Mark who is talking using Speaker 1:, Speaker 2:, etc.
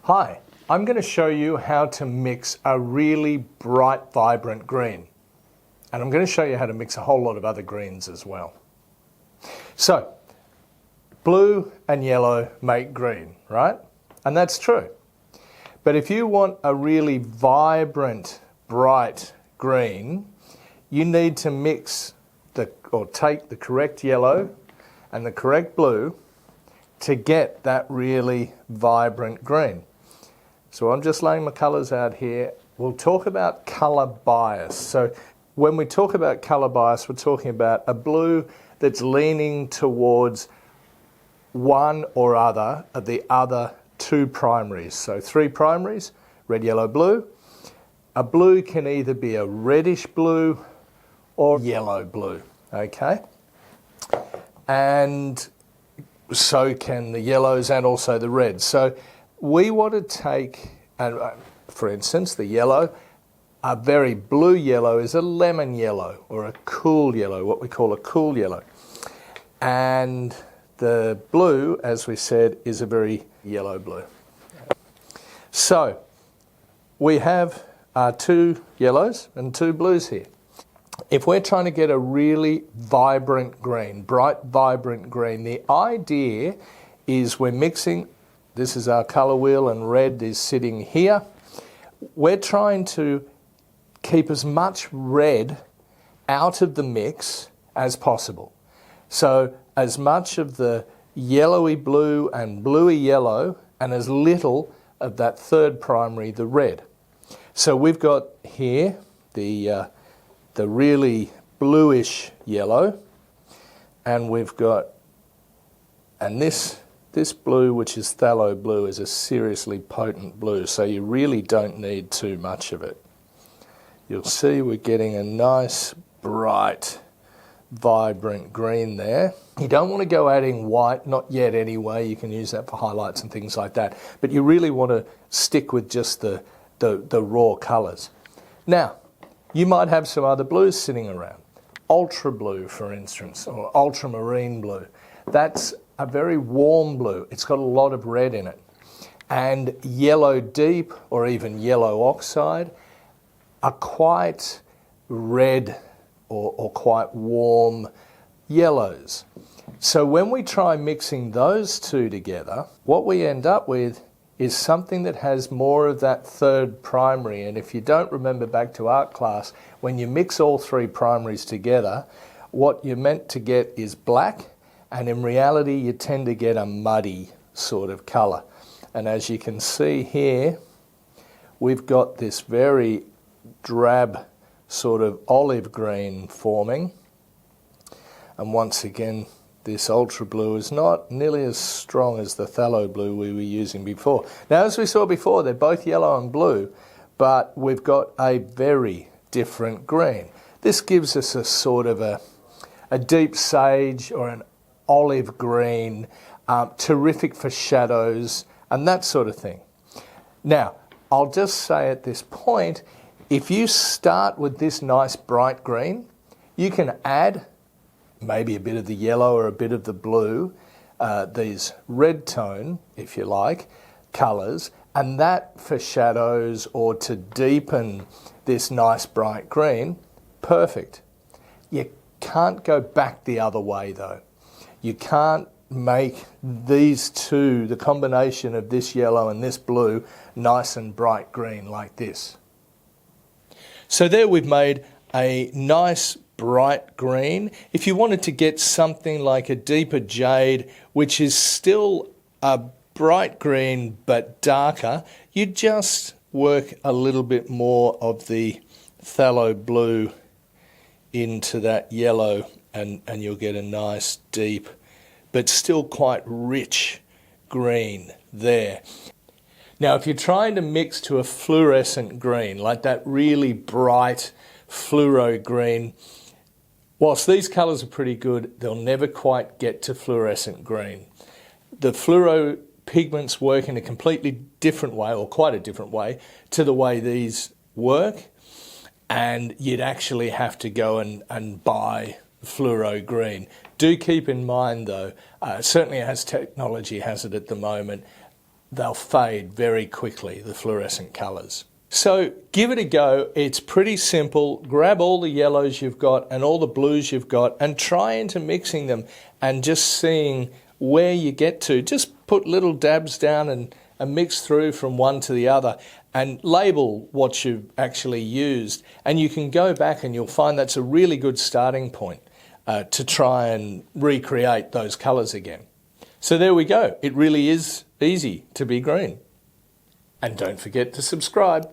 Speaker 1: Hi, I'm going to show you how to mix a really bright, vibrant green. And I'm going to show you how to mix a whole lot of other greens as well. So, blue and yellow make green, right? And that's true. But if you want a really vibrant, bright green, you need to mix take the correct yellow and the correct blue to get that really vibrant green. So I'm just laying my colours out here. We'll talk about colour bias. So when we talk about colour bias, we're talking about a blue that's leaning towards one or other of the other two primaries. So three primaries, red, yellow, blue. A blue can either be a reddish blue or yellow blue, okay? And so can the yellows and also the reds. So we want to take, for instance, the yellow, a very blue yellow is a lemon yellow or a cool yellow, what we call a cool yellow. And the blue, as we said, is a very yellow blue. So we have two yellows and two blues here. If we're trying to get a really vibrant green, bright, vibrant green, the idea is we're mixing. This is our colour wheel and red is sitting here. We're trying to keep as much red out of the mix as possible. So as much of the yellowy blue and bluey yellow and as little of that third primary, the red. So we've got here the really bluish yellow, and we've got, and this blue, which is phthalo blue, is a seriously potent blue, so you really don't need too much of it. You'll see we're getting a nice, bright, vibrant green there. You don't want to go adding white, not yet anyway. You can use that for highlights and things like that. But you really want to stick with just the raw colours. Now, you might have some other blues sitting around. Ultra blue, for instance, or ultramarine blue. That's a very warm blue. It's got a lot of red in it. And yellow deep or even yellow oxide are quite red or quite warm yellows. So when we try mixing those two together, what we end up with is something that has more of that third primary. And if you don't remember back to art class, when you mix all three primaries together, what you're meant to get is black, and in reality you tend to get a muddy sort of colour. And as you can see here, we've got this very drab sort of olive green forming. And once again, this ultra blue is not nearly as strong as the phthalo blue we were using before. Now, as we saw before, they're both yellow and blue, but we've got a very different green. This gives us a sort of a deep sage or an olive green, terrific for shadows and that sort of thing. Now, I'll just say at this point, if you start with this nice bright green, you can add maybe a bit of the yellow or a bit of the blue, these red tone, if you like, colours, and that for shadows or to deepen this nice bright green, perfect. You can't go back the other way though. You can't make these two, the combination of this yellow and this blue, nice and bright green like this. So there we've made a nice bright green. If you wanted to get something like a deeper jade, which is still a bright green but darker, you just work a little bit more of the phthalo blue into that yellow and you'll get a nice deep but still quite rich green there. Now if you're trying to mix to a fluorescent green, like that really bright fluoro green, whilst these colours are pretty good, they'll never quite get to fluorescent green. The fluoro pigments work in a completely different way, or quite a different way, to the way these work. And you'd actually have to go and buy fluoro green. Do keep in mind though, certainly as technology has it at the moment, they'll fade very quickly, the fluorescent colours. So give it a go. It's pretty simple. Grab all the yellows you've got and all the blues you've got and try intermixing them and just seeing where you get to. Just put little dabs down and mix through from one to the other and label what you've actually used. And you can go back and you'll find that's a really good starting point to try and recreate those colours again. So there we go. It really is easy to be green. And don't forget to subscribe.